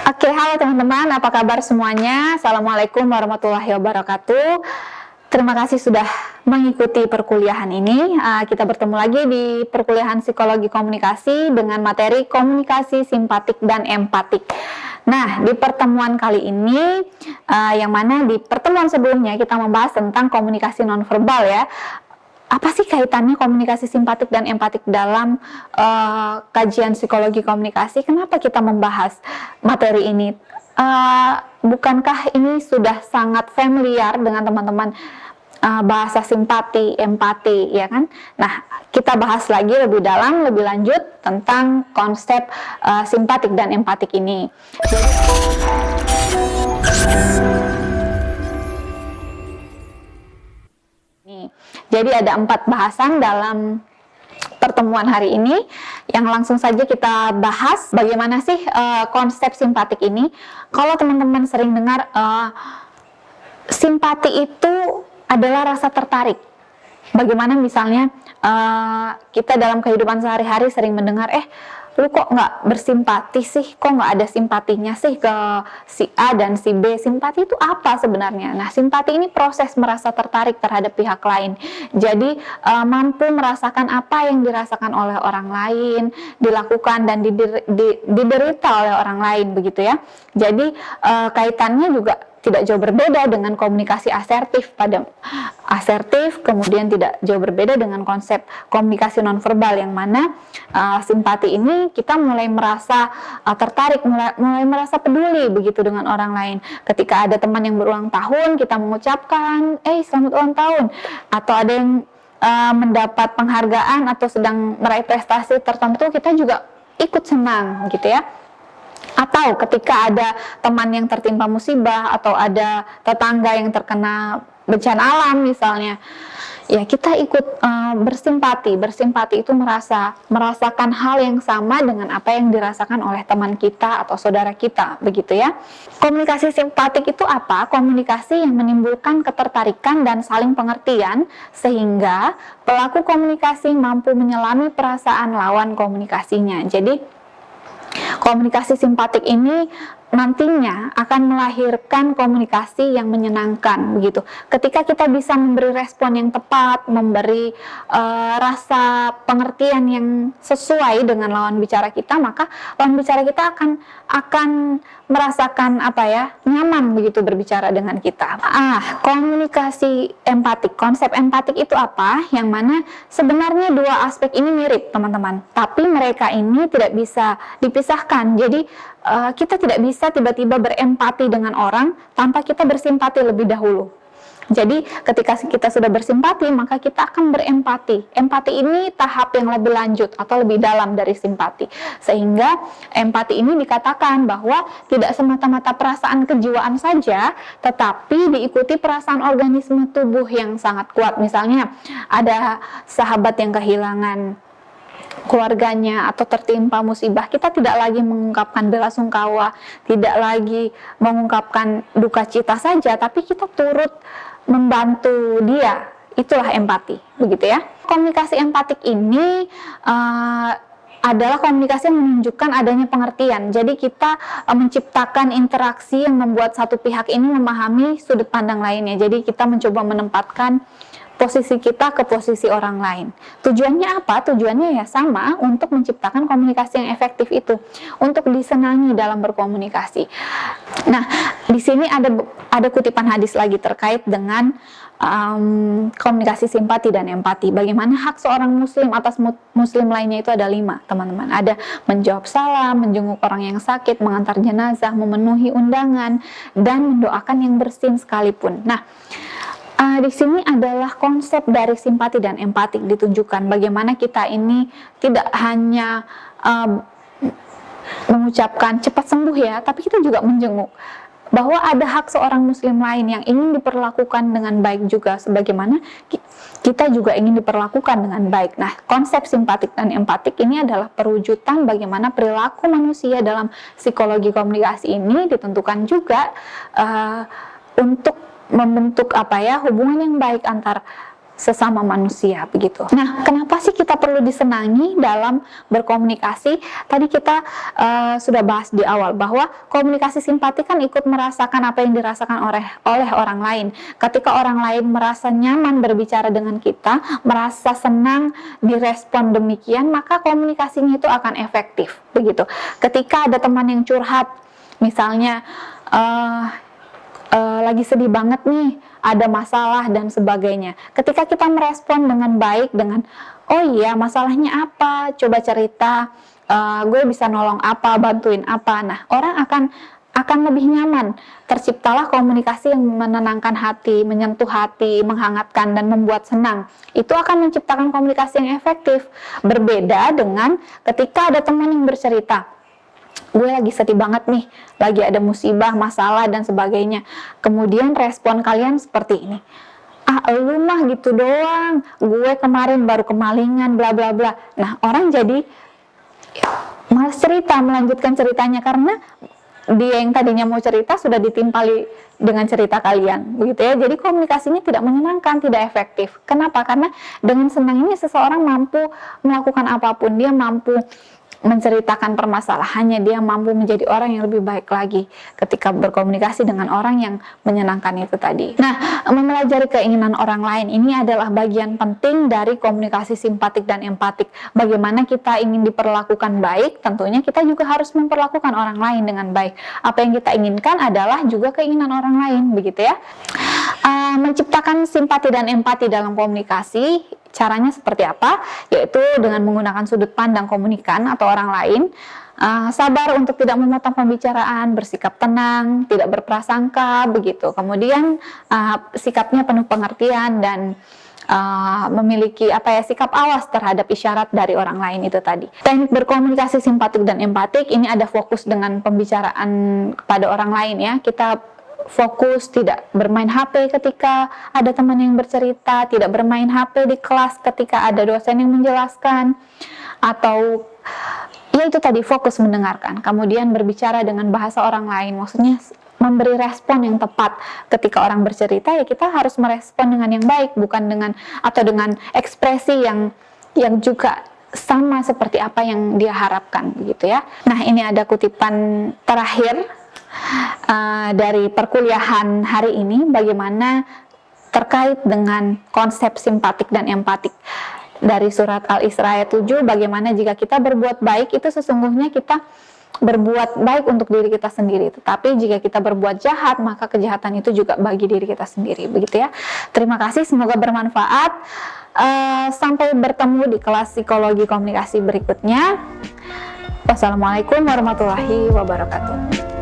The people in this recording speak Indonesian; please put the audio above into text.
Oke, halo teman-teman, apa kabar semuanya? Assalamualaikum warahmatullahi wabarakatuh. Terima kasih sudah mengikuti perkuliahan ini. Kita bertemu lagi di perkuliahan Psikologi Komunikasi dengan materi komunikasi simpatik dan empatik. Nah, di pertemuan kali ini, yang mana di pertemuan sebelumnya kita membahas tentang komunikasi nonverbal ya. Apa sih kaitannya komunikasi simpatik dan empatik dalam kajian psikologi komunikasi? Kenapa kita membahas materi ini? Bukankah ini sudah sangat familiar dengan teman-teman bahasa simpati, empati, ya kan? Nah, kita bahas lagi lebih dalam, lebih lanjut tentang konsep simpatik dan empatik ini. Jadi ada 4 bahasan dalam pertemuan hari ini yang langsung saja kita bahas bagaimana sih konsep simpatik ini. Kalau teman-teman sering dengar simpati itu adalah rasa tertarik. Bagaimana misalnya kita dalam kehidupan sehari-hari sering mendengar, lu kok nggak bersimpati sih, kok nggak ada simpatinya sih ke si A dan si B. Simpati itu apa sebenarnya? Nah, simpati ini proses merasa tertarik terhadap pihak lain. Jadi mampu merasakan apa yang dirasakan oleh orang lain, dilakukan dan diderita oleh orang lain, begitu ya. Jadi kaitannya juga tidak jauh berbeda dengan komunikasi asertif kemudian tidak jauh berbeda dengan konsep komunikasi nonverbal, yang mana simpati ini kita mulai merasa tertarik, mulai merasa peduli begitu dengan orang lain. Ketika ada teman yang berulang tahun, kita mengucapkan selamat ulang tahun, atau ada yang mendapat penghargaan atau sedang meraih prestasi tertentu, kita juga ikut senang gitu ya. Atau ketika ada teman yang tertimpa musibah atau ada tetangga yang terkena bencana alam misalnya, ya kita ikut bersimpati. Bersimpati itu merasakan hal yang sama dengan apa yang dirasakan oleh teman kita atau saudara kita, begitu ya. Komunikasi simpatik itu apa? Komunikasi yang menimbulkan ketertarikan dan saling pengertian sehingga pelaku komunikasi mampu menyelami perasaan lawan komunikasinya. Jadi komunikasi simpatik ini nantinya akan melahirkan komunikasi yang menyenangkan begitu. Ketika kita bisa memberi respon yang tepat, memberi rasa pengertian yang sesuai dengan lawan bicara kita, maka lawan bicara kita akan merasakan nyaman begitu berbicara dengan kita. Komunikasi empatik, konsep empatik itu apa? Yang mana sebenarnya dua aspek ini mirip teman-teman, tapi mereka ini tidak bisa dipisahkan. Jadi kita tidak bisa tiba-tiba berempati dengan orang tanpa kita bersimpati lebih dahulu. Jadi ketika kita sudah bersimpati, maka kita akan berempati. Empati ini tahap yang lebih lanjut atau lebih dalam dari simpati. Sehingga empati ini dikatakan bahwa tidak semata-mata perasaan kejiwaan saja, tetapi diikuti perasaan organisme tubuh yang sangat kuat. Misalnya ada sahabat yang kehilangan keluarganya atau tertimpa musibah, kita tidak lagi mengungkapkan belasungkawa, tidak lagi mengungkapkan duka cita saja, tapi kita turut membantu dia. Itulah empati, begitu ya. Komunikasi empatik ini adalah komunikasi yang menunjukkan adanya pengertian. Jadi kita menciptakan interaksi yang membuat satu pihak ini memahami sudut pandang lainnya. Jadi kita mencoba menempatkan posisi kita ke posisi orang lain. Tujuannya apa? Tujuannya ya sama, untuk menciptakan komunikasi yang efektif itu, untuk disenangi dalam berkomunikasi. Nah, di sini ada kutipan hadis lagi terkait dengan komunikasi simpati dan empati. Bagaimana hak seorang muslim atas muslim lainnya itu ada 5, teman-teman. Ada menjawab salam, menjenguk orang yang sakit, mengantar jenazah, memenuhi undangan, dan mendoakan yang bersin sekalipun. Nah, di sini adalah konsep dari simpati dan empati ditunjukkan. Bagaimana kita ini tidak hanya mengucapkan cepat sembuh ya, tapi kita juga menjenguk. Bahwa ada hak seorang muslim lain yang ingin diperlakukan dengan baik juga, sebagaimana kita juga ingin diperlakukan dengan baik. Nah, konsep simpatik dan empatik ini adalah perwujudan bagaimana perilaku manusia dalam psikologi komunikasi ini ditentukan juga untuk membentuk hubungan yang baik antar sesama manusia begitu. Nah, kenapa sih kita perlu disenangi dalam berkomunikasi? Tadi kita sudah bahas di awal bahwa komunikasi simpati kan ikut merasakan apa yang dirasakan oleh orang lain. Ketika orang lain merasa nyaman berbicara dengan kita, merasa senang direspon demikian, maka komunikasinya itu akan efektif begitu. Ketika ada teman yang curhat, misalnya lagi sedih banget nih, ada masalah dan sebagainya. Ketika kita merespon dengan baik, dengan oh iya masalahnya apa, coba cerita, gue bisa nolong apa, bantuin apa. Nah, orang akan lebih nyaman. Terciptalah komunikasi yang menenangkan hati, menyentuh hati, menghangatkan dan membuat senang. Itu akan menciptakan komunikasi yang efektif. Berbeda dengan ketika ada teman yang bercerita, gue lagi sedih banget nih, lagi ada musibah, masalah dan sebagainya. Kemudian respon kalian seperti ini, lu mah gitu doang, gue kemarin baru kemalingan bla bla bla. Nah, orang jadi malas cerita, melanjutkan ceritanya karena dia yang tadinya mau cerita sudah ditimpali dengan cerita kalian, begitu ya. Jadi komunikasinya tidak menyenangkan, tidak efektif. Kenapa? Karena dengan senang ini seseorang mampu melakukan apapun, dia mampu menceritakan permasalahannya, dia mampu menjadi orang yang lebih baik lagi ketika berkomunikasi dengan orang yang menyenangkan itu tadi. Nah, mempelajari keinginan orang lain ini adalah bagian penting dari komunikasi simpatik dan empatik. Bagaimana kita ingin diperlakukan baik, tentunya kita juga harus memperlakukan orang lain dengan baik. Apa yang kita inginkan adalah juga keinginan orang lain, begitu ya. Menciptakan simpati dan empati dalam komunikasi, caranya seperti apa? Yaitu dengan menggunakan sudut pandang komunikan atau orang lain, sabar untuk tidak memotong pembicaraan, bersikap tenang, tidak berprasangka, begitu. Kemudian sikapnya penuh pengertian dan memiliki sikap awas terhadap isyarat dari orang lain itu tadi. Teknik berkomunikasi simpatik dan empatik ini ada fokus dengan pembicaraan kepada orang lain ya. Kita fokus tidak bermain HP ketika ada teman yang bercerita, tidak bermain HP di kelas ketika ada dosen yang menjelaskan, atau ya itu tadi, fokus mendengarkan. Kemudian berbicara dengan bahasa orang lain, maksudnya memberi respon yang tepat ketika orang bercerita, ya kita harus merespon dengan yang baik, bukan dengan ekspresi yang juga sama seperti apa yang dia harapkan gitu ya. Nah, ini ada kutipan terakhir dari perkuliahan hari ini, bagaimana terkait dengan konsep simpatik dan empatik dari surat Al-Isra ayat 7, bagaimana jika kita berbuat baik itu sesungguhnya kita berbuat baik untuk diri kita sendiri, tetapi jika kita berbuat jahat maka kejahatan itu juga bagi diri kita sendiri, begitu ya. Terima kasih, semoga bermanfaat. Sampai bertemu di kelas psikologi komunikasi berikutnya. Wassalamualaikum warahmatullahi wabarakatuh.